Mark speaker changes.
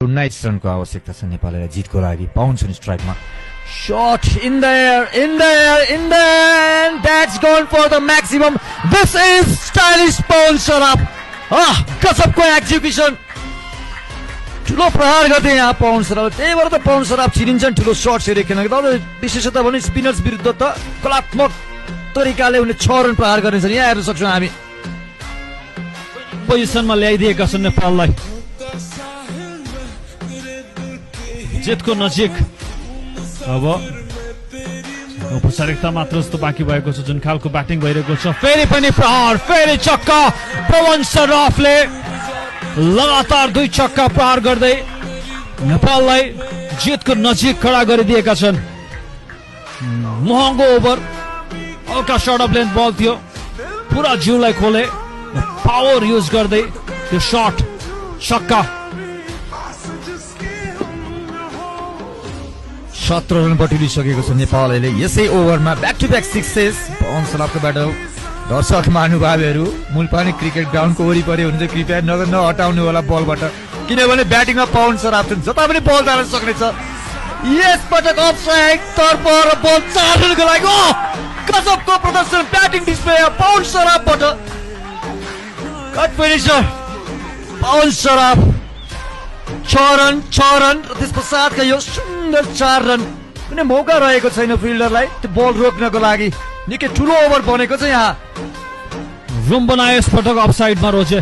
Speaker 1: 19 रनको आवश्यकता छ नेपाललाई जितको लागि। पाउँछ नि स्ट्राइकमा shot in there, and that's gone for the maximum. This is stylish Pawan Saraf. गजबको एक्जिक्युसन, ठुलो प्रहार गर्दै यहाँ पाउन सराफ। त्यही भएर त पाउन सराफ चिनिन्छन् ठुलो सर्ट्सहरू खेल्न। विशेषतः भने स्पिनर्स विरुद्ध त कलात्मक तरिकाले उनले 6 रन प्रहार गर्नेछन्। यहाँ हेर्न सक्छौँ हामी।
Speaker 2: पोजिसनमा ल्याइदिएका छन् नेपाललाई जितको नजिक। अब औपचारिकता मात्र जस्तो बाँकी भएको छ। जुन खालको ब्याटिङ भइरहेको छ, फेरि पनि प्रहार, फेरि छक्का। पवन सराफले लगातार 2 छक्का प्रहार गर्दै नेपाललाई जितको नजिक खडा गरिदिएका छन्। महँगो ओभर, हल्का सर्ट अफ लेन्थ बल थियो, पुरा जिउलाई खोले, पावर युज गर्दै त्यो शट छक्का।
Speaker 1: 17 रन बटुलिसकेको छ नेपालले यसै ओभरमा। Back to back sixes Pawan सराफको ब्याट। दर्शक महानुभावहरू, मुलपानी क्रिकेट ग्राउन्डको वरिपरि हुनुहुन्छ, कृपया नहटाउनु होला बलबाट, किनभने ब्याटिङमा पवन सराफ छन्, जता पनि बल जान सक्नेछ। यस पटक अफ साइड तर्फ र बल 4 रनको लागि। गजबको प्रदर्शन, ब्याटिङ डिस्प्ले पवन सराफबाट। Cut finisher Pawan Saraf. 6 run त्यस पश्चातका यो सुन्दर 4 रन। कुनै मौका रहेको छैन फिल्डरलाई त्यो बल रोक्नको लागि। निकै ठुलो ओभर बनेको छ यहाँ।
Speaker 2: रुम बनाए यस पटक अफसाइडमा रोजे।